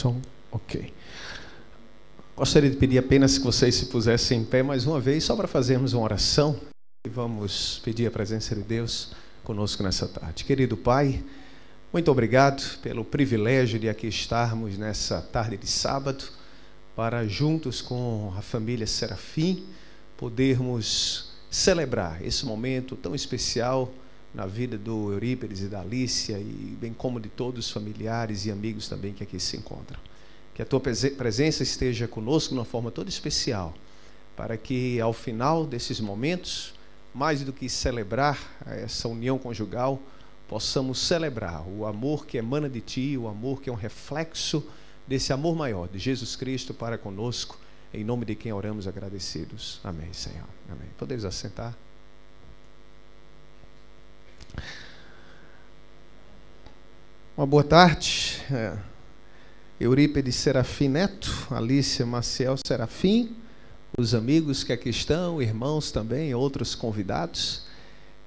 Som, ok. Gostaria de pedir apenas que vocês se pusessem em pé mais uma vez, só para fazermos uma oração. E vamos pedir a presença de Deus conosco nessa tarde. Querido Pai, muito obrigado pelo privilégio de aqui estarmos nessa tarde de sábado, para juntos com a família Serafim, podermos celebrar esse momento tão especial na vida do Eurípides e da Alicia, e bem como de todos os familiares e amigos também que aqui se encontram. Que a Tua presença esteja conosco de uma forma toda especial, para que ao final desses momentos, mais do que celebrar essa união conjugal, possamos celebrar o amor que emana de Ti, o amor que é um reflexo desse amor maior de Jesus Cristo para conosco, em nome de quem oramos agradecidos. Amém, Senhor. Amém. Podemos assentar? Uma boa tarde. Eurípides Serafim Neto, Alicia Maciel Serafim, os amigos que aqui estão, irmãos também, outros convidados.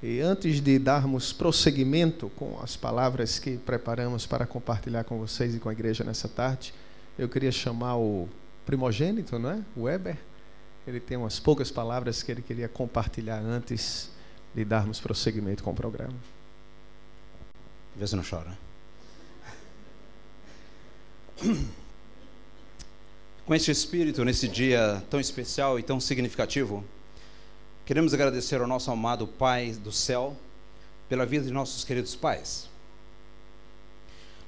E antes de darmos prosseguimento com as palavras que preparamos para compartilhar com vocês e com a igreja nessa tarde, eu queria chamar o primogênito, não é? O Weber. Ele tem umas poucas palavras que ele queria compartilhar antes de darmos prosseguimento com o programa. Vê se não chora. Com este espírito, nesse dia tão especial e tão significativo, queremos agradecer ao nosso amado Pai do céu pela vida de nossos queridos pais.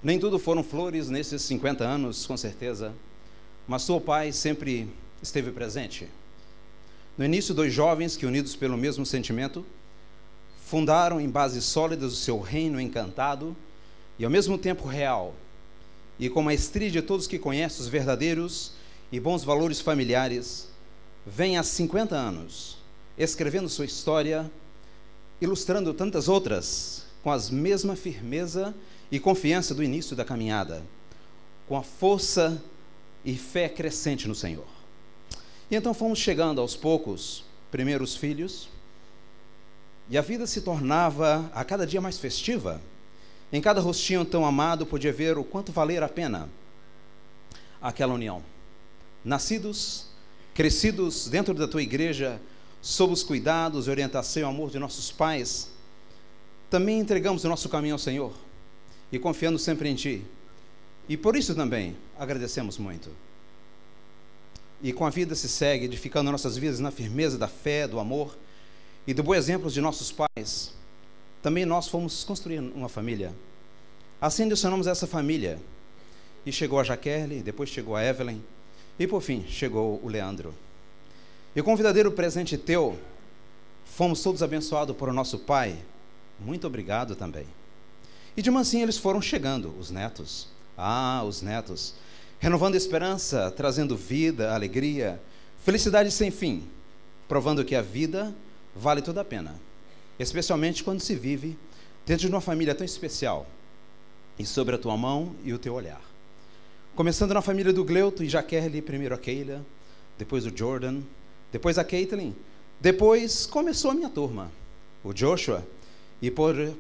Nem tudo foram flores nesses 50 anos, com certeza, mas seu pai sempre esteve presente. No início, dois jovens que, unidos pelo mesmo sentimento, fundaram em bases sólidas o seu reino encantado e ao mesmo tempo real, e com a maestria de todos que conhecem os verdadeiros e bons valores familiares, vem há 50 anos, escrevendo sua história, ilustrando tantas outras, com a mesma firmeza e confiança do início da caminhada, com a força e fé crescente no Senhor. E então fomos chegando aos poucos, primeiros filhos, e a vida se tornava a cada dia mais festiva. Em cada rostinho tão amado podia ver o quanto valer a pena aquela união. Nascidos, crescidos dentro da tua igreja, sob os cuidados, orientação e amor de nossos pais, também entregamos o nosso caminho ao Senhor e confiando sempre em Ti. E por isso também agradecemos muito. E com a vida se segue, edificando nossas vidas na firmeza da fé, do amor e do bom exemplo de nossos pais. Também nós fomos construir uma família. Assim adicionamos essa família. E chegou a Jaqueline, depois chegou a Evelyn, e por fim chegou o Leandro. E com o verdadeiro presente teu, fomos todos abençoados por o nosso Pai. Muito obrigado também. E de mansinho eles foram chegando, os netos. Os netos. Renovando a esperança, trazendo vida, alegria, felicidade sem fim, provando que a vida vale toda a pena. Especialmente quando se vive dentro de uma família tão especial, e sobre a tua mão e o teu olhar. Começando na família do Gleuto e Jaqueline, primeiro a Keila, depois o Jordan, depois a Caitlin, depois começou a minha turma, o Joshua, e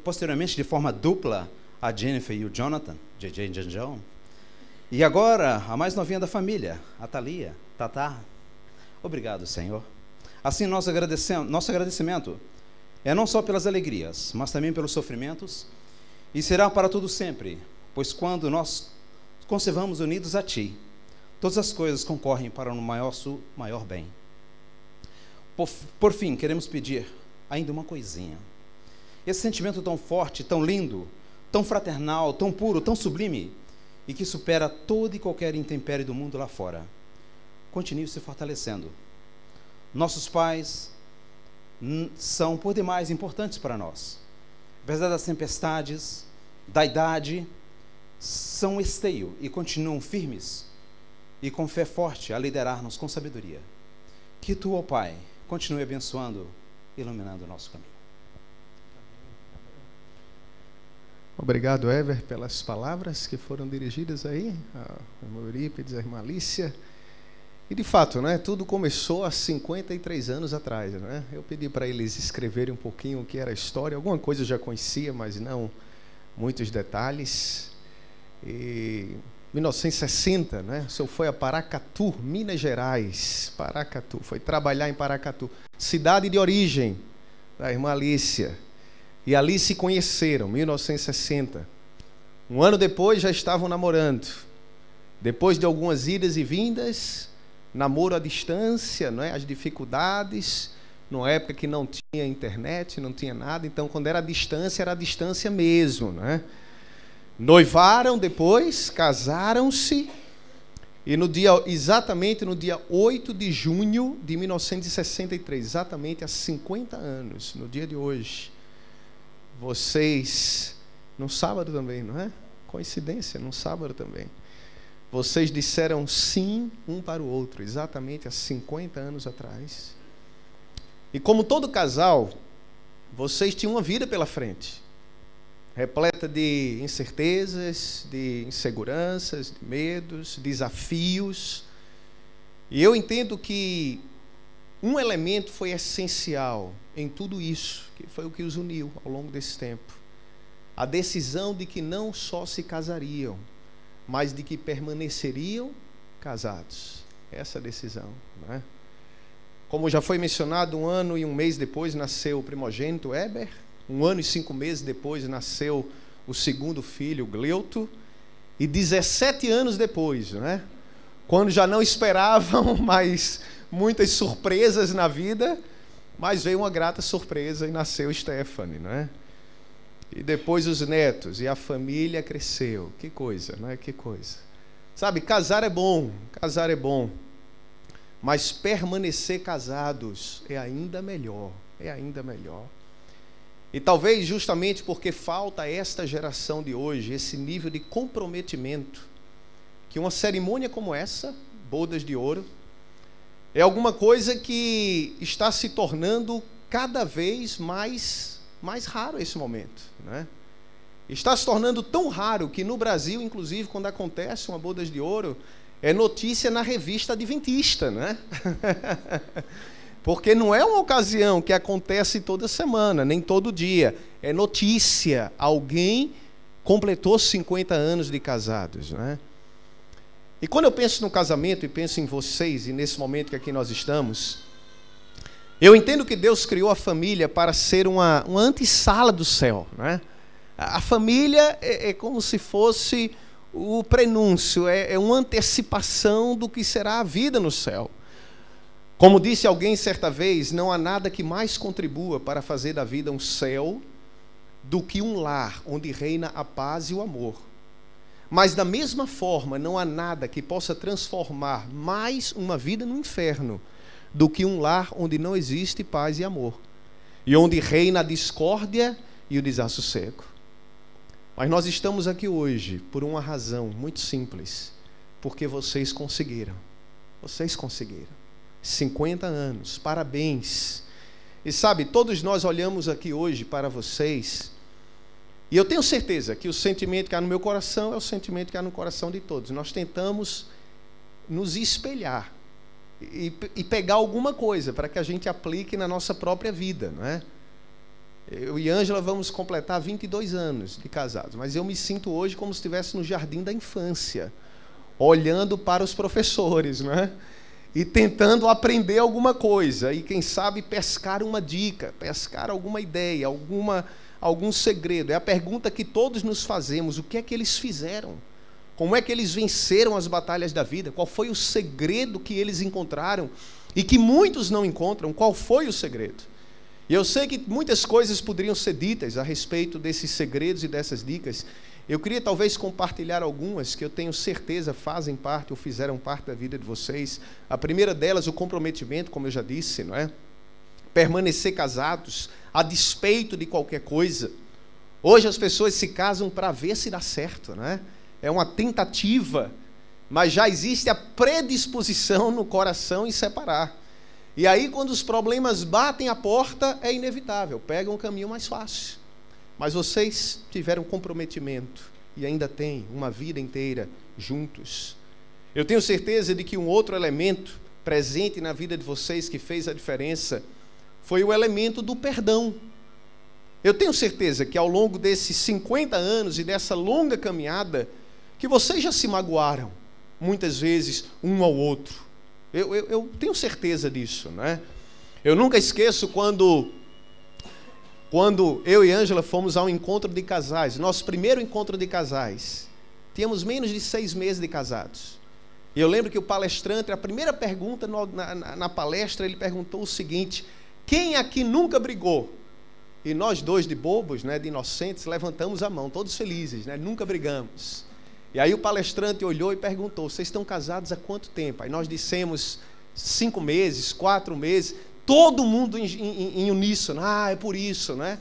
posteriormente de forma dupla, a Jennifer e o Jonathan, JJ e Janjão. E agora, a mais novinha da família, a Thalia, Tatá. Obrigado, Senhor. Assim, nosso agradecimento é não só pelas alegrias, mas também pelos sofrimentos, e será para todo sempre, pois quando nós conservamos unidos a Ti, todas as coisas concorrem para o maior bem. Por fim, queremos pedir ainda uma coisinha. Esse sentimento tão forte, tão lindo, tão fraternal, tão puro, tão sublime, e que supera toda e qualquer intempérie do mundo lá fora, continue se fortalecendo. Nossos pais são por demais importantes para nós. Apesar das tempestades, da idade, são esteio e continuam firmes e com fé forte a liderar-nos com sabedoria. Que Tu, ó Pai, continue abençoando, iluminando o nosso caminho. Obrigado, Ever, pelas palavras que foram dirigidas aí ao irmão Eurípides, à irmã Alicia. E de fato, né, tudo começou há 53 anos atrás, né? Eu pedi para eles escreverem um pouquinho o que era a história. Alguma coisa eu já conhecia, mas não muitos detalhes. E 1960, né? O senhor foi a Paracatu, Minas Gerais. Paracatu, foi trabalhar em Paracatu, cidade de origem da irmã Alicia. E ali se conheceram, 1960. Um ano depois já estavam namorando. Depois de algumas idas e vindas, namoro à distância, não é? As dificuldades, numa época que não tinha internet, não tinha nada. Então, quando era a distância mesmo, não é? Noivaram depois, casaram-se, e exatamente no dia 8 de junho de 1963, exatamente há 50 anos, no dia de hoje, vocês, no sábado também, não é? Coincidência, no sábado também, vocês disseram sim um para o outro, exatamente há 50 anos atrás. E como todo casal, vocês tinham uma vida pela frente, repleta de incertezas, de inseguranças, de medos, desafios. E eu entendo que um elemento foi essencial em tudo isso, que foi o que os uniu ao longo desse tempo. A decisão de que não só se casariam, mas de que permaneceriam casados. Essa decisão, não é? Como já foi mencionado, 1 ano e 1 mês depois nasceu o primogênito Heber. 1 ano e 5 meses depois nasceu o segundo filho, Gleuto. E 17 anos depois, né, quando já não esperavam mais muitas surpresas na vida, mas veio uma grata surpresa e nasceu Stephanie, né? E depois os netos, e a família cresceu. Que coisa, né? Que coisa. Sabe, casar é bom, mas permanecer casados é ainda melhor, é ainda melhor. E talvez justamente porque falta a esta geração de hoje esse nível de comprometimento, que uma cerimônia como essa, bodas de ouro, é alguma coisa que está se tornando cada vez mais raro esse momento, né? Está se tornando tão raro que no Brasil, inclusive, quando acontece uma bodas de ouro, é notícia na revista adventista, né? Porque não é uma ocasião que acontece toda semana, nem todo dia. É notícia. Alguém completou 50 anos de casados, né? E quando eu penso no casamento e penso em vocês, e nesse momento que aqui nós estamos, eu entendo que Deus criou a família para ser uma antessala do céu, né? A família é como se fosse o prenúncio, é uma antecipação do que será a vida no céu. Como disse alguém certa vez, não há nada que mais contribua para fazer da vida um céu do que um lar onde reina a paz e o amor. Mas da mesma forma, não há nada que possa transformar mais uma vida no inferno do que um lar onde não existe paz e amor, e onde reina a discórdia e o desassossego. Mas nós estamos aqui hoje por uma razão muito simples, porque vocês conseguiram. Vocês conseguiram. 50 anos, parabéns. E sabe, todos nós olhamos aqui hoje para vocês, e eu tenho certeza que o sentimento que há no meu coração é o sentimento que há no coração de todos. Nós tentamos nos espelhar e pegar alguma coisa para que a gente aplique na nossa própria vida, não é? Eu e Ângela vamos completar 22 anos de casados, mas eu me sinto hoje como se estivesse no jardim da infância, olhando para os professores, não é? E tentando aprender alguma coisa, e quem sabe pescar uma dica, pescar alguma ideia, algum segredo. É a pergunta que todos nos fazemos: o que é que eles fizeram? Como é que eles venceram as batalhas da vida? Qual foi o segredo que eles encontraram e que muitos não encontram? Qual foi o segredo? E eu sei que muitas coisas poderiam ser ditas a respeito desses segredos e dessas dicas. Eu queria talvez compartilhar algumas que eu tenho certeza fazem parte ou fizeram parte da vida de vocês. A primeira delas, o comprometimento, como eu já disse, não é? Permanecer casados a despeito de qualquer coisa. Hoje as pessoas se casam para ver se dá certo, não é? É uma tentativa, mas já existe a predisposição no coração em separar. E aí, quando os problemas batem a porta, é inevitável, pegam um caminho mais fácil. Mas vocês tiveram comprometimento e ainda têm uma vida inteira juntos. Eu tenho certeza de que um outro elemento presente na vida de vocês que fez a diferença foi o elemento do perdão. Eu tenho certeza que ao longo desses 50 anos e dessa longa caminhada, que vocês já se magoaram, muitas vezes, um ao outro. Eu tenho certeza disso, né? Eu nunca esqueço quando eu e Ângela fomos a um encontro de casais, nosso primeiro encontro de casais. Tínhamos menos de 6 meses de casados. E eu lembro que o palestrante, a primeira pergunta na palestra, ele perguntou o seguinte: quem aqui nunca brigou? E nós dois, de bobos, né, de inocentes, levantamos a mão, todos felizes, né, nunca brigamos. E aí o palestrante olhou e perguntou: vocês estão casados há quanto tempo? Aí nós dissemos 5 meses, 4 meses, todo mundo em uníssono. É por isso, né?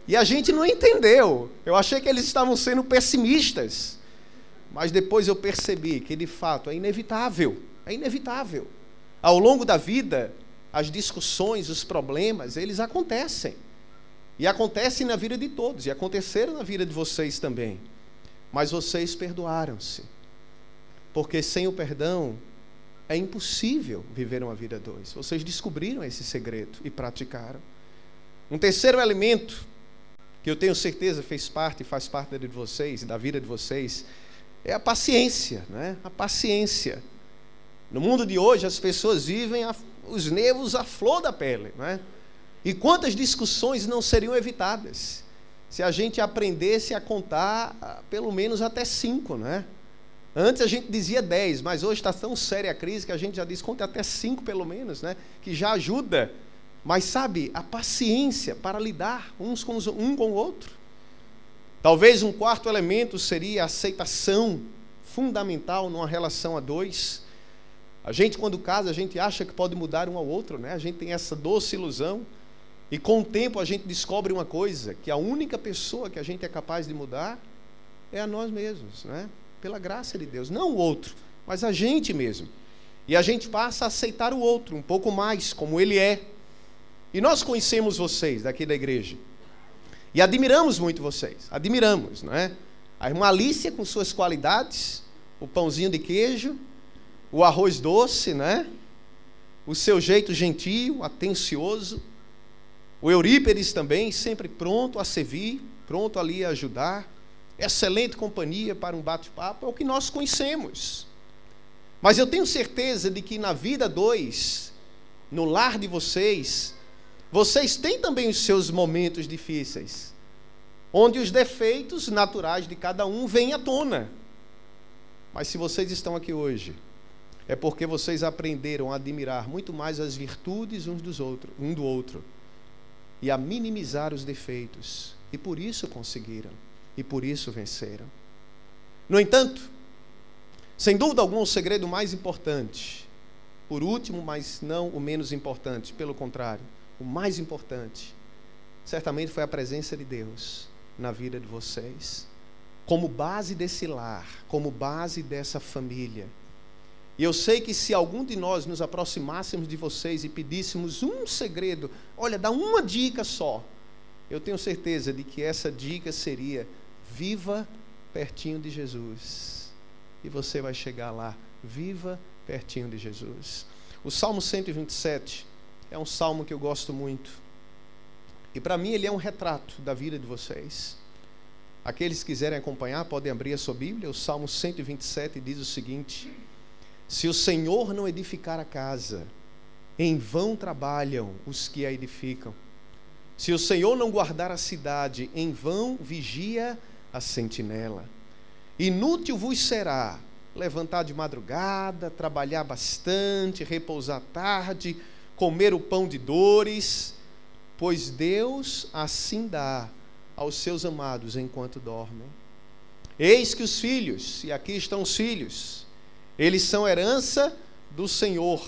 E a gente não entendeu. Eu achei que eles estavam sendo pessimistas. Mas depois eu percebi que, de fato, é inevitável. É inevitável. Ao longo da vida, as discussões, os problemas, eles acontecem. E acontecem na vida de todos. E aconteceram na vida de vocês também. Mas vocês perdoaram-se. Porque sem o perdão, é impossível viver uma vida a dois. Vocês descobriram esse segredo e praticaram. Um terceiro elemento, que eu tenho certeza faz parte da vida de vocês, da vida de vocês, é a paciência, né? A paciência. No mundo de hoje, as pessoas vivem os nervos à flor da pele, né? E quantas discussões não seriam evitadas se a gente aprendesse a contar pelo menos até 5, né? Antes a gente dizia 10, mas hoje está tão séria a crise que a gente já diz conta até 5 pelo menos, né? Que já ajuda. Mas sabe, a paciência para lidar um com o outro. Talvez um quarto elemento seria a aceitação fundamental numa relação a dois. A gente, quando casa, a gente acha que pode mudar um ao outro, né? A gente tem essa doce ilusão. E com o tempo a gente descobre uma coisa, que a única pessoa que a gente é capaz de mudar é a nós mesmos, né? Pela graça de Deus. Não o outro, mas a gente mesmo. E a gente passa a aceitar o outro um pouco mais, como ele é. E nós conhecemos vocês daqui da igreja. E admiramos muito vocês. Admiramos, não é? A irmã Alícia com suas qualidades, o pãozinho de queijo, o arroz doce, né? O seu jeito gentil, atencioso. O Eurípedes também, sempre pronto a servir, pronto ali a ajudar. Excelente companhia para um bate-papo, é o que nós conhecemos. Mas eu tenho certeza de que na vida 2, no lar de vocês, vocês têm também os seus momentos difíceis, onde os defeitos naturais de cada um vêm à tona. Mas se vocês estão aqui hoje, é porque vocês aprenderam a admirar muito mais as virtudes um do outro, e a minimizar os defeitos, e por isso conseguiram, e por isso venceram. No entanto, sem dúvida alguma, o segredo mais importante, por último, mas não o menos importante, pelo contrário, o mais importante, certamente foi a presença de Deus na vida de vocês, como base desse lar, como base dessa família. E eu sei que se algum de nós nos aproximássemos de vocês e pedíssemos um segredo, olha, dá uma dica só, eu tenho certeza de que essa dica seria: viva pertinho de Jesus. E você vai chegar lá, viva pertinho de Jesus. O Salmo 127 é um salmo que eu gosto muito. E para mim ele é um retrato da vida de vocês. Aqueles que quiserem acompanhar podem abrir a sua Bíblia. O Salmo 127 diz o seguinte: se o Senhor não edificar a casa, em vão trabalham os que a edificam. Se o Senhor não guardar a cidade, em vão vigia a sentinela. Inútil vos será levantar de madrugada, trabalhar bastante, repousar tarde, comer o pão de dores, pois Deus assim dá aos seus amados enquanto dormem. Eis que os filhos, e aqui estão os filhos, eles são herança do Senhor,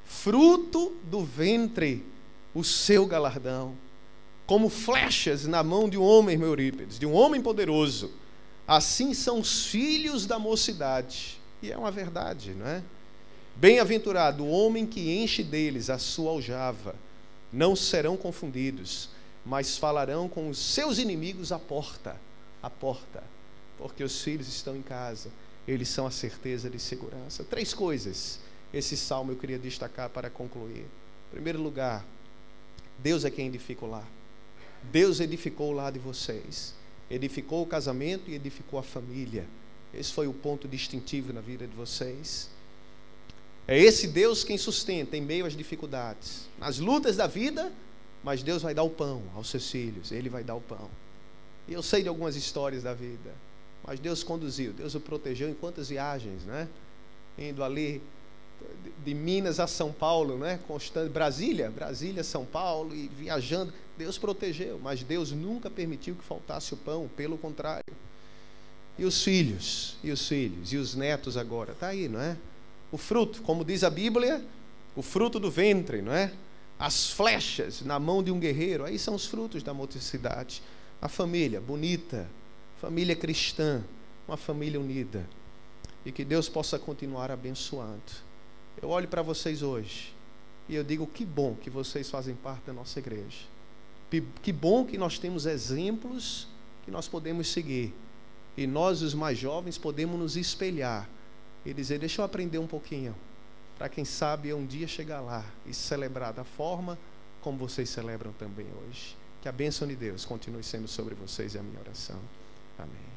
fruto do ventre, o seu galardão. Como flechas na mão de um homem, meu Eurípides, de um homem poderoso, assim são os filhos da mocidade. E é uma verdade, não é? Bem-aventurado o homem que enche deles a sua aljava. Não serão confundidos, mas falarão com os seus inimigos à porta. Porque os filhos estão em casa, eles são a certeza de segurança. 3 coisas esse salmo eu queria destacar para concluir. Em primeiro lugar, Deus é quem edifica o lar. Deus edificou o lar de vocês, edificou o casamento e edificou a família. Esse foi o ponto distintivo na vida de vocês. É esse Deus quem sustenta em meio às dificuldades, nas lutas da vida, mas Deus vai dar o pão aos seus filhos, Ele vai dar o pão. E eu sei de algumas histórias da vida, mas Deus conduziu, Deus o protegeu em quantas viagens, né? Indo ali de Minas a São Paulo, né? Brasília, São Paulo, e viajando, Deus protegeu, mas Deus nunca permitiu que faltasse o pão, pelo contrário. E os filhos, e os netos agora, está aí, não é? O fruto, como diz a Bíblia, o fruto do ventre, não é? As flechas na mão de um guerreiro, aí são os frutos da motricidade. A família bonita, família cristã, uma família unida. E que Deus possa continuar abençoando. Eu olho para vocês hoje e eu digo, que bom que vocês fazem parte da nossa igreja. Que bom que nós temos exemplos que nós podemos seguir. E nós, os mais jovens, podemos nos espelhar e dizer, deixa eu aprender um pouquinho, para quem sabe um dia chegar lá e celebrar da forma como vocês celebram também hoje. Que a bênção de Deus continue sendo sobre vocês, é a minha oração. Amém.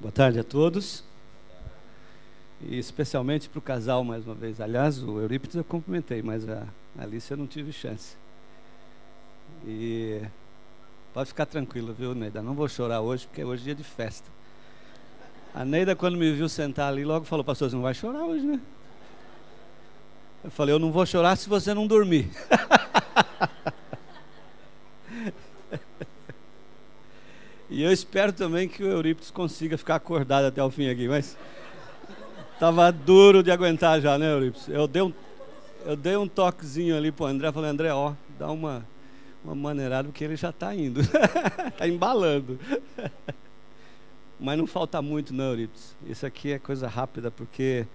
Boa tarde a todos, e especialmente para o casal mais uma vez. Aliás, o Eurípides eu cumprimentei, mas a Alice eu não tive chance. E pode ficar tranquilo, viu, Neida? Não vou chorar hoje, porque hoje é dia de festa. A Neida, quando me viu sentar ali, logo falou: pastor, você não vai chorar hoje, né? Eu falei: eu não vou chorar se você não dormir. E eu espero também que o Eurípides consiga ficar acordado até o fim aqui, mas estava duro de aguentar já, né, Eurípides? Eu dei um toquezinho ali pro André, falei: André, ó, dá uma maneirada, porque ele já está indo, está embalando. Mas não falta muito, não, Eurípides. Isso aqui é coisa rápida, porque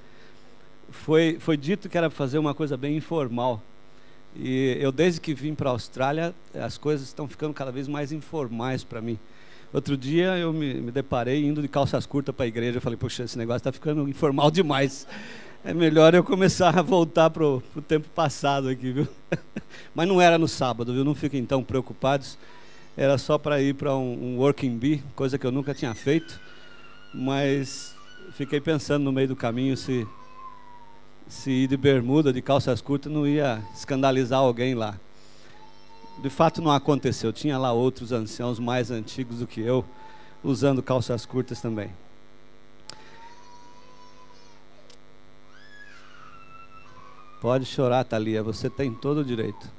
foi dito que era para fazer uma coisa bem informal. E eu, desde que vim para a Austrália, as coisas estão ficando cada vez mais informais para mim. Outro dia eu me deparei indo de calças curtas para a igreja. Eu falei: poxa, esse negócio está ficando informal demais. É melhor eu começar a voltar para o tempo passado aqui, viu? Mas não era no sábado, viu? Não fiquem tão preocupados. Era só para ir para um working bee, coisa que eu nunca tinha feito. Mas fiquei pensando no meio do caminho se ir de bermuda, de calças curtas, não ia escandalizar alguém lá. De fato não aconteceu, tinha lá outros anciãos mais antigos do que eu, usando calças curtas também. Pode chorar, Thalia, você tem todo o direito.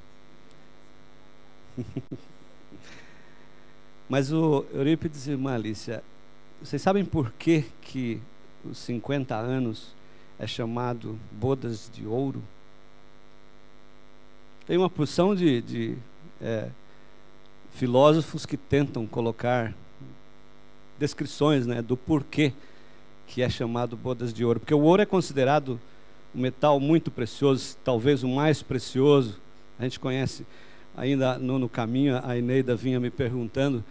Mas o Eurípides e irmã Alicia, vocês sabem por que os 50 anos é chamado bodas de ouro? Tem uma porção de filósofos que tentam colocar descrições, né, do porquê que é chamado bodas de ouro. Porque o ouro é considerado um metal muito precioso, talvez o mais precioso. A gente conhece, ainda no caminho, a Eneida vinha me perguntando,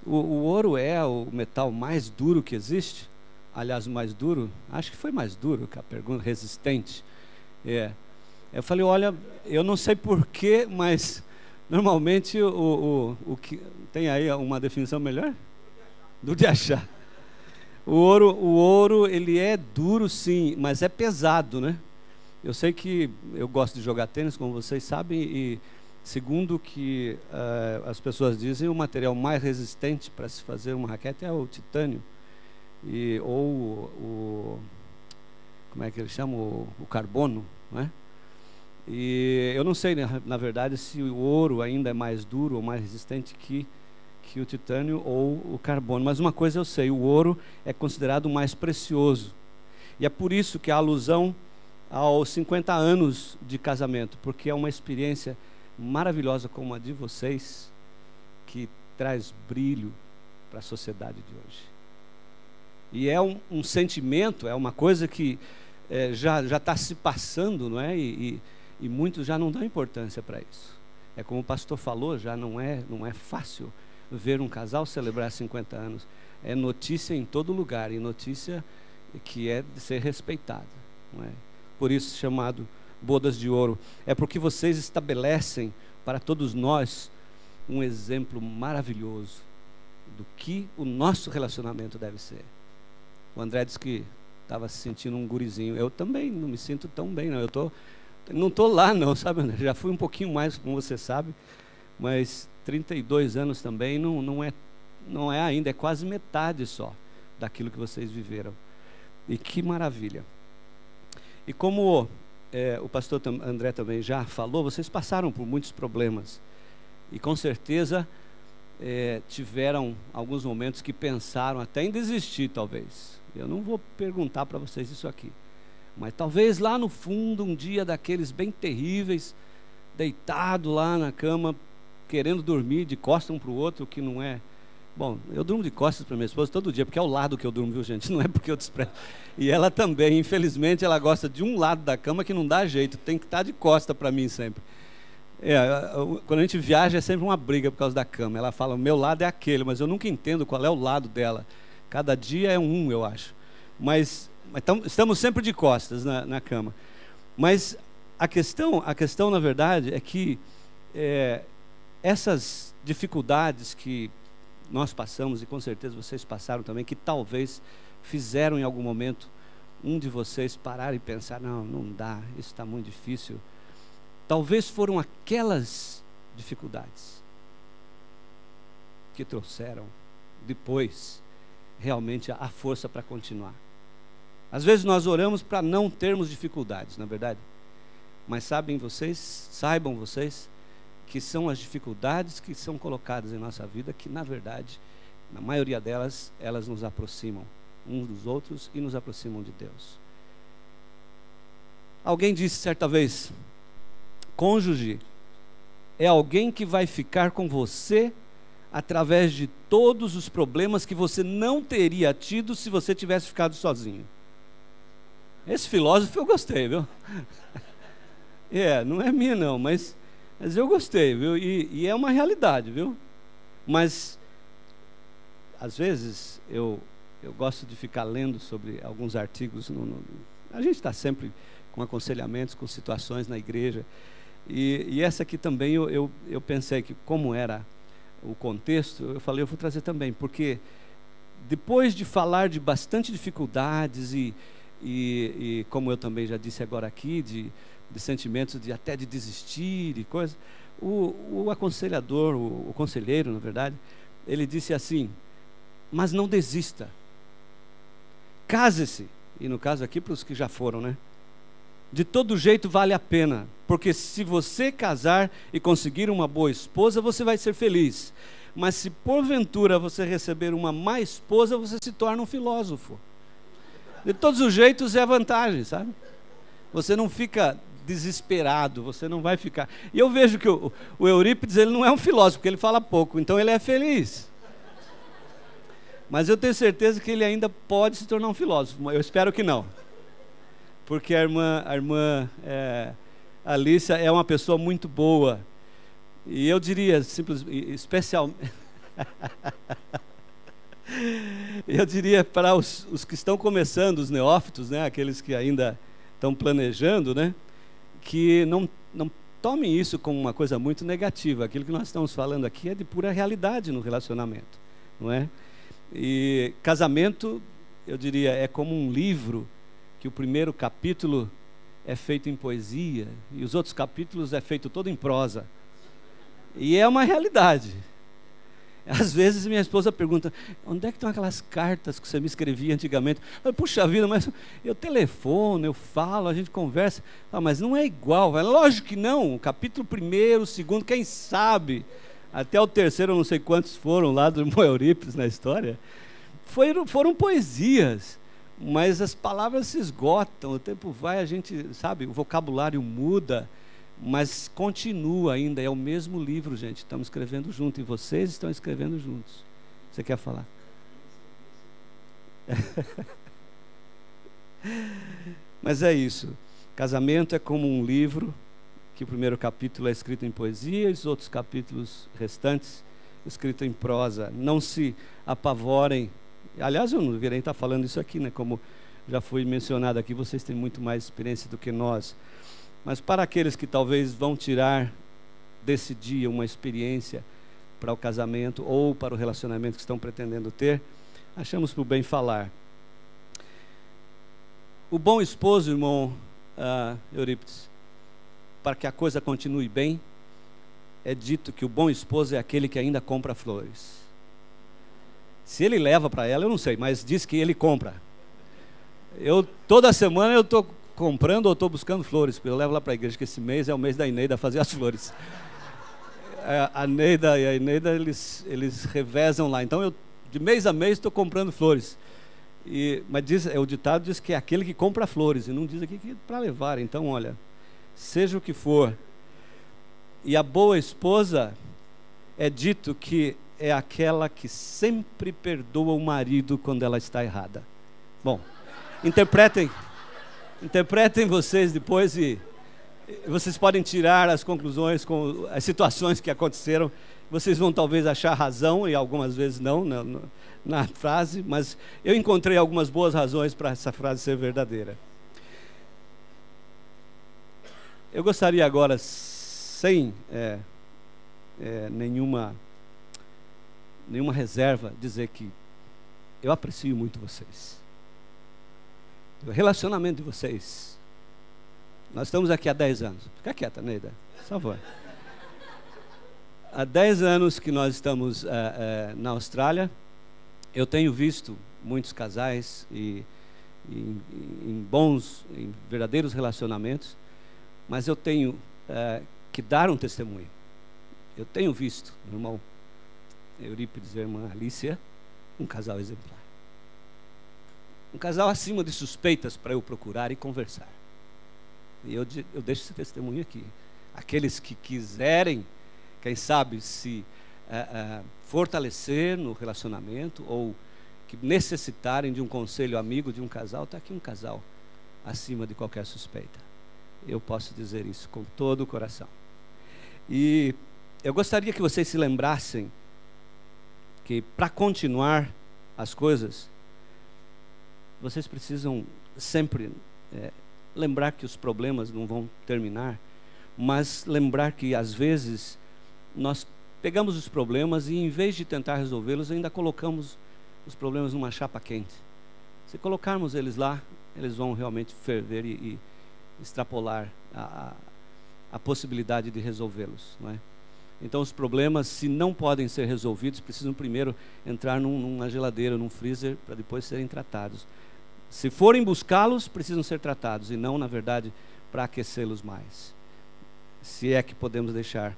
o ouro é o metal mais duro que existe? Aliás, o mais duro, acho que foi mais duro que a pergunta, resistente. Eu falei: olha, eu não sei porquê, mas normalmente o que tem aí uma definição melhor? Duro de achar. O ouro ele é duro, sim, mas é pesado, né? Eu sei que eu gosto de jogar tênis, como vocês sabem, e segundo o que as pessoas dizem, o material mais resistente para se fazer uma raquete é o titânio, ou como é que ele chama? O carbono, não é? E eu não sei, na verdade, se o ouro ainda é mais duro ou mais resistente que o titânio ou o carbono. Mas uma coisa eu sei: o ouro é considerado o mais precioso. E é por isso que a alusão aos 50 anos de casamento, porque é uma experiência maravilhosa como a de vocês, que traz brilho para a sociedade de hoje. E é um sentimento, é uma coisa que já está se passando, não é? E muitos já não dão importância para isso. É como o pastor falou, já não é fácil ver um casal celebrar 50 anos. É notícia em todo lugar, e notícia que é de ser respeitada, não é? Por isso chamado bodas de ouro. É porque vocês estabelecem para todos nós um exemplo maravilhoso do que o nosso relacionamento deve ser. O André disse que estava se sentindo um gurizinho. Eu também não me sinto tão bem, não. Não estou lá, não, sabe, André? Já fui um pouquinho mais, como você sabe, mas 32 anos também não é ainda, é quase metade só daquilo que vocês viveram. E que maravilha. E como o pastor André também já falou, vocês passaram por muitos problemas. E com certeza tiveram alguns momentos que pensaram até em desistir, talvez. Eu não vou perguntar para vocês isso aqui. Mas talvez lá no fundo, um dia daqueles bem terríveis, deitado lá na cama, querendo dormir de costas um para o outro, que não é... Bom, eu durmo de costas para minha esposa todo dia, porque é o lado que eu durmo, viu, gente? Não é porque eu desprezo. E ela também, infelizmente, ela gosta de um lado da cama que não dá jeito, tem que estar de costa para mim sempre. Quando a gente viaja é sempre uma briga por causa da cama. Ela fala: o meu lado é aquele, mas eu nunca entendo qual é o lado dela. Cada dia é um, eu acho. Mas estamos sempre de costas na cama. Mas a questão, na verdade, é que essas dificuldades que nós passamos, e com certeza vocês passaram também, que talvez fizeram em algum momento um de vocês parar e pensar, não, não dá, isso está muito difícil. Talvez foram aquelas dificuldades que trouxeram depois realmente a força para continuar. Às vezes nós oramos para não termos dificuldades, não é verdade? Mas saibam vocês que são as dificuldades que são colocadas em nossa vida que, na verdade, na maioria delas, elas nos aproximam uns dos outros e nos aproximam de Deus. Alguém disse certa vez, cônjuge é alguém que vai ficar com você através de todos os problemas que você não teria tido se você tivesse ficado sozinho. Esse filósofo eu gostei, viu? Não é minha não, mas eu gostei, viu? E é uma realidade, viu? Mas às vezes eu gosto de ficar lendo sobre alguns artigos. A gente está sempre com aconselhamentos, com situações na igreja. E essa aqui também eu pensei que, como era o contexto, eu falei, eu vou trazer também, porque depois de falar de bastante dificuldades e como eu também já disse agora aqui, de sentimentos até de desistir e coisas, o aconselhador, o conselheiro, na verdade, ele disse assim, mas não desista, case-se, e no caso aqui para os que já foram, né? De todo jeito vale a pena, porque se você casar e conseguir uma boa esposa, você vai ser feliz. Mas se porventura você receber uma má esposa, você se torna um filósofo. De todos os jeitos é vantagem, sabe? Você não fica desesperado, você não vai ficar... E eu vejo que o Eurípides, ele não é um filósofo, porque ele fala pouco, então ele é feliz. Mas eu tenho certeza que ele ainda pode se tornar um filósofo, mas eu espero que não. Porque a irmã Alicia é uma pessoa muito boa. E eu diria, especialmente... eu diria para os que estão começando, os neófitos, né, aqueles que ainda estão planejando, né, que não tomem isso como uma coisa muito negativa. Aquilo que nós estamos falando aqui é de pura realidade no relacionamento, não é? E casamento, eu diria, é como um livro que o primeiro capítulo é feito em poesia e os outros capítulos é feito todo em prosa. E é uma realidade. Às vezes minha esposa pergunta, onde é que estão aquelas cartas que você me escrevia antigamente? Puxa vida, mas eu telefono, eu falo, a gente conversa. Mas não é igual. Lógico que não. O capítulo 1º, o 2º, quem sabe, até o 3º, eu não sei quantos foram lá do irmão Eurípides na história, foram poesias. Mas as palavras se esgotam, o tempo vai, a gente, sabe, o vocabulário muda, mas continua ainda, é o mesmo livro, gente, estamos escrevendo junto, e vocês estão escrevendo juntos. Você quer falar? Mas é isso, casamento é como um livro, que o primeiro capítulo é escrito em poesia, e os outros capítulos restantes, escrito em prosa. Não se apavorem. Aliás, eu não deveria estar falando isso aqui, né? Como já foi mencionado aqui, vocês têm muito mais experiência do que nós. Mas para aqueles que talvez vão tirar desse dia uma experiência para o casamento ou para o relacionamento que estão pretendendo ter, achamos por bem falar. O bom esposo, irmão Eurípides, para que a coisa continue bem, é dito que o bom esposo é aquele que ainda compra flores. Se ele leva para ela, eu não sei, mas diz que ele compra. Toda semana eu estou comprando ou estou buscando flores, porque eu levo lá para a igreja, que esse mês é o mês da Ineida a fazer as flores. A Neida e a Ineida, eles revezam lá. Então, eu de mês a mês estou comprando flores. Mas o ditado diz que é aquele que compra flores, e não diz aqui que é para levar. Então, olha, seja o que for. E a boa esposa, é dito que é aquela que sempre perdoa o marido quando ela está errada. Bom, interpretem vocês depois e vocês podem tirar as conclusões com as situações que aconteceram. Vocês vão talvez achar razão e algumas vezes não na frase, mas eu encontrei algumas boas razões para essa frase ser verdadeira. Eu gostaria agora, sem nenhuma nenhuma reserva, dizer que eu aprecio muito vocês. O relacionamento de vocês. Nós estamos aqui há 10 anos. Fica quieta, Neida, por favor. Há 10 anos que nós estamos na Austrália. Eu tenho visto muitos casais em verdadeiros relacionamentos, mas eu tenho que dar um testemunho. Eu tenho visto, meu irmão Eurípides e a irmã Alicia, um casal exemplar. Um casal acima de suspeitas para eu procurar e conversar. E eu deixo esse testemunho aqui. Aqueles que quiserem, quem sabe, se fortalecer no relacionamento, ou que necessitarem de um conselho amigo de um casal, está aqui um casal acima de qualquer suspeita. Eu posso dizer isso com todo o coração. E eu gostaria que vocês se lembrassem que, para continuar as coisas, vocês precisam sempre lembrar que os problemas não vão terminar, mas lembrar que, às vezes, nós pegamos os problemas e, em vez de tentar resolvê-los, ainda colocamos os problemas numa chapa quente. Se colocarmos eles lá, eles vão realmente ferver e extrapolar a possibilidade de resolvê-los, não é? Então, os problemas, se não podem ser resolvidos, precisam primeiro entrar numa geladeira, num freezer, para depois serem tratados. Se forem buscá-los, precisam ser tratados, e não, na verdade, para aquecê-los mais. Se é que podemos deixar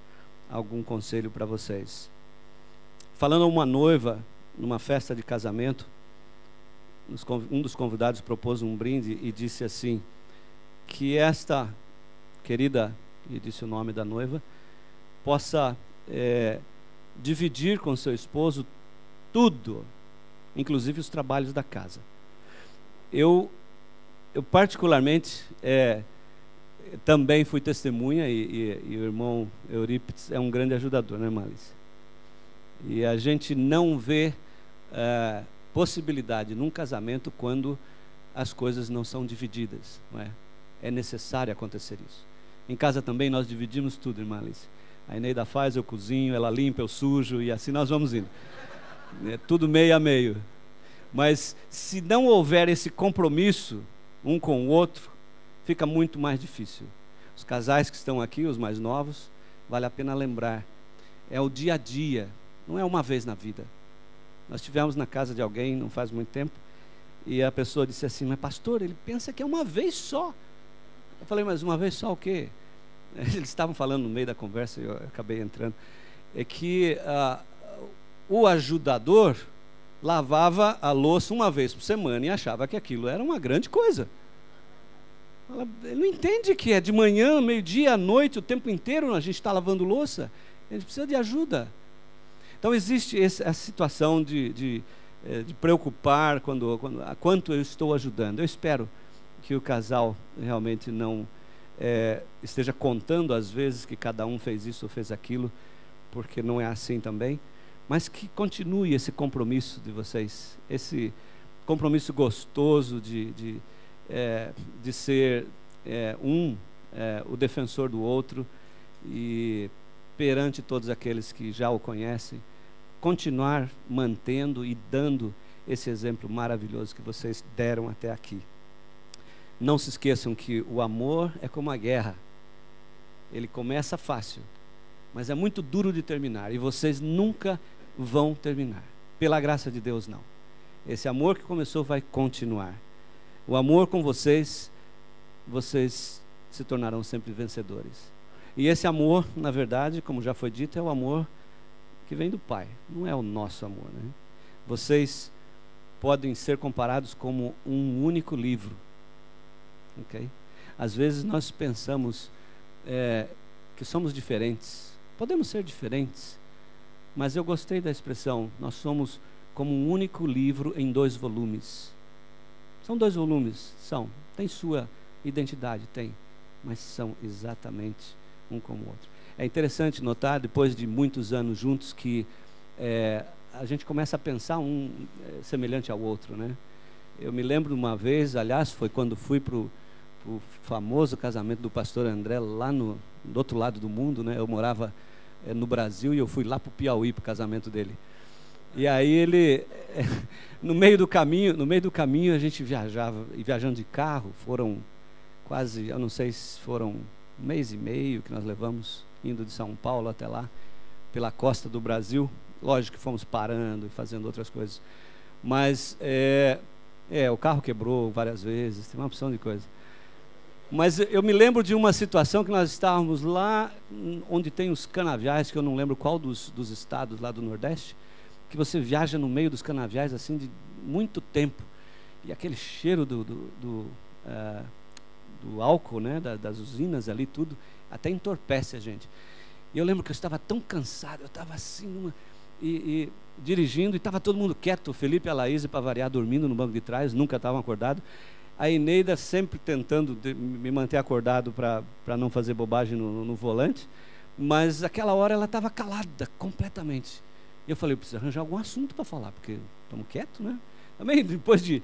algum conselho para vocês. Falando a uma noiva, numa festa de casamento, um dos convidados propôs um brinde e disse assim, que esta querida, e disse o nome da noiva, possa dividir com seu esposo tudo, inclusive os trabalhos da casa. Eu particularmente também fui testemunha, e o irmão Eurípides é um grande ajudador, né, Malice? E a gente não vê possibilidade num casamento quando as coisas não são divididas, não é? É necessário acontecer isso. Em casa também nós dividimos tudo, irmã Alice. A Eneida faz, eu cozinho, ela limpa, eu sujo, e assim nós vamos indo. É tudo meio a meio. Mas se não houver esse compromisso um com o outro, fica muito mais difícil. Os casais que estão aqui, os mais novos, vale a pena lembrar. É o dia a dia, não é uma vez na vida. Nós estivemos na casa de alguém, não faz muito tempo, e a pessoa disse assim, mas pastor, ele pensa que é uma vez só. Eu falei, mas uma vez só o quê? Eles estavam falando no meio da conversa, e eu acabei entrando. É que o ajudador lavava a louça uma vez por semana e achava que aquilo era uma grande coisa. Ele não entende que é de manhã, meio-dia, à noite, o tempo inteiro a gente está lavando louça. A gente precisa de ajuda. Então existe essa situação de preocupar quanto eu estou ajudando. Eu espero que o casal realmente não esteja contando as vezes que cada um fez isso ou fez aquilo, porque não é assim também, mas que continue esse compromisso de vocês, esse compromisso gostoso de ser o defensor do outro, e perante todos aqueles que já o conhecem, continuar mantendo e dando esse exemplo maravilhoso que vocês deram até aqui. Não se esqueçam que o amor é como a guerra. Ele começa fácil, mas é muito duro de terminar, e vocês nunca vão terminar. Pela graça de Deus, não. Esse amor que começou vai continuar. O amor com vocês se tornarão sempre vencedores. E esse amor, na verdade, como já foi dito, é o amor que vem do Pai, não é o nosso amor, né? Vocês podem ser comparados como um único livro. Okay? Às vezes nós pensamos que somos diferentes. Podemos ser diferentes, mas eu gostei da expressão, nós somos como um único livro em 2 volumes. São 2 volumes, tem sua identidade, tem, mas são exatamente um como o outro. É interessante notar, depois de muitos anos juntos, que a gente começa a pensar um semelhante ao outro, né? Eu me lembro de uma vez, aliás, foi quando fui para o famoso casamento do pastor André, lá do outro lado do mundo, né? Eu morava no Brasil e eu fui lá para o Piauí, para o casamento dele. E aí ele, no meio do caminho a gente viajava, e viajando de carro, foram quase, eu não sei se foram 1 mês e meio que nós levamos, indo de São Paulo até lá, pela costa do Brasil. Lógico que fomos parando e fazendo outras coisas, mas o carro quebrou várias vezes, tem uma opção de coisa. Mas eu me lembro de uma situação que nós estávamos lá onde tem os canaviais, que eu não lembro qual dos estados lá do Nordeste, que você viaja no meio dos canaviais assim de muito tempo, e aquele cheiro do álcool, né, das usinas ali, tudo, até entorpece a gente. E eu lembro que eu estava tão cansado, eu estava assim, e dirigindo, e estava todo mundo quieto, o Felipe e a Laís, para variar, dormindo no banco de trás, nunca estavam acordados. A Eneida sempre tentando me manter acordado para não fazer bobagem no volante, mas aquela hora ela estava calada completamente. E eu falei, eu preciso arranjar algum assunto para falar, porque estamos quietos, né? Também depois de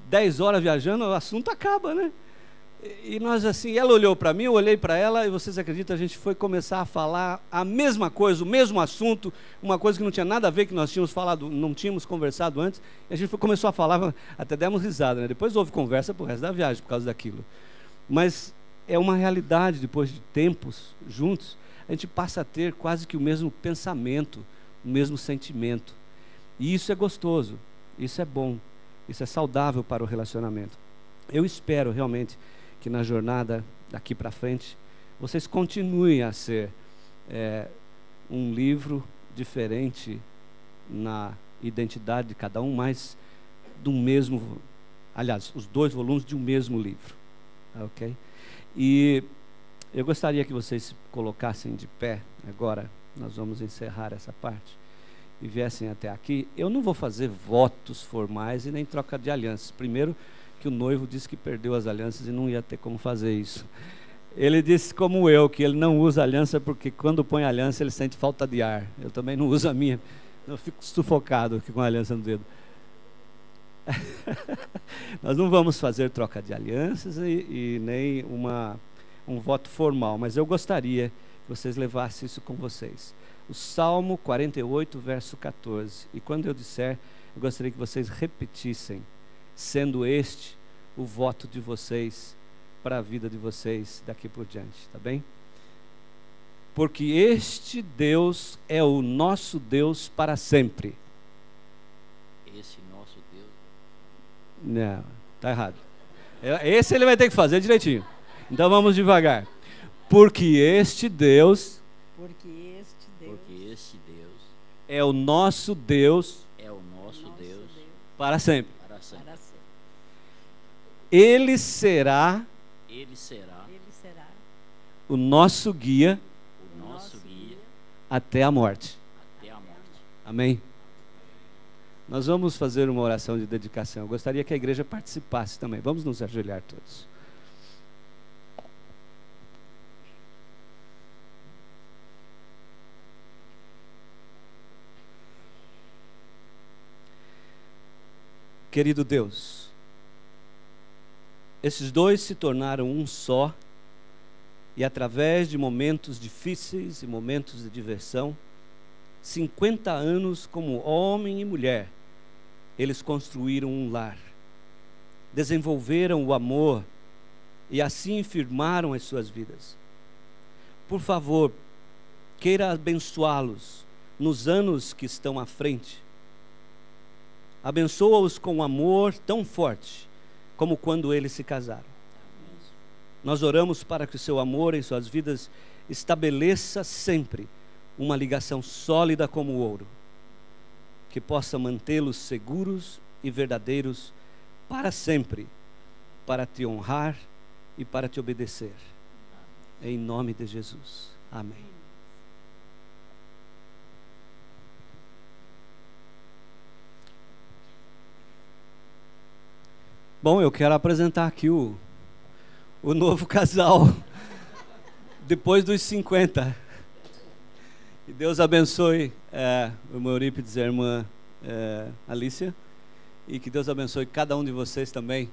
10 horas viajando, o assunto acaba, né? E nós assim, ela olhou para mim, eu olhei para ela, e vocês acreditam, a gente foi começar a falar a mesma coisa, o mesmo assunto, uma coisa que não tinha nada a ver, que nós tínhamos falado, não tínhamos conversado antes, e a gente começou a falar, até demos risada, né? Depois houve conversa pro resto da viagem por causa daquilo. Mas é uma realidade, depois de tempos juntos, a gente passa a ter quase que o mesmo pensamento, o mesmo sentimento. E isso é gostoso, isso é bom, isso é saudável para o relacionamento. Eu espero realmente que na jornada daqui para frente vocês continuem a ser um livro diferente na identidade de cada um, mas do mesmo, aliás, os 2 volumes de um mesmo livro, ok? E eu gostaria que vocês se colocassem de pé agora. Nós vamos encerrar essa parte e viessem até aqui. Eu não vou fazer votos formais e nem troca de alianças. Primeiro, que o noivo disse que perdeu as alianças e não ia ter como fazer isso. Ele disse, como eu, que ele não usa aliança porque quando põe aliança ele sente falta de ar. Eu também não uso a minha. Eu fico sufocado aqui com a aliança no dedo. Nós não vamos fazer troca de alianças e nem um voto formal, mas eu gostaria que vocês levassem isso com vocês. O Salmo 48, verso 14. E quando eu disser, eu gostaria que vocês repetissem, sendo este o voto de vocês para a vida de vocês daqui por diante, tá bem? Porque este Deus é o nosso Deus para sempre. Esse nosso Deus. Não, tá errado. Esse ele vai ter que fazer direitinho. Então vamos devagar. Porque este Deus é o nosso Deus para sempre. Ele será o nosso guia até a morte. Amém? Nós vamos fazer uma oração de dedicação. Eu gostaria que a igreja participasse também. Vamos nos ajoelhar todos. Querido Deus, esses 2 se tornaram um só, e através de momentos difíceis e momentos de diversão, 50 anos como homem e mulher, eles construíram um lar, desenvolveram o amor e assim firmaram as suas vidas. Por favor, queira abençoá-los nos anos que estão à frente. Abençoa-os com um amor tão forte como quando eles se casaram. Nós oramos para que o seu amor em suas vidas estabeleça sempre uma ligação sólida como o ouro, que possa mantê-los seguros e verdadeiros para sempre, para te honrar e para te obedecer. Em nome de Jesus. Amém. Bom, eu quero apresentar aqui o novo casal, depois dos 50. Que Deus abençoe o irmão Eurípides e a irmã Alícia, e que Deus abençoe cada um de vocês também,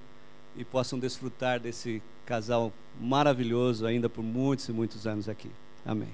e possam desfrutar desse casal maravilhoso ainda por muitos e muitos anos aqui. Amém.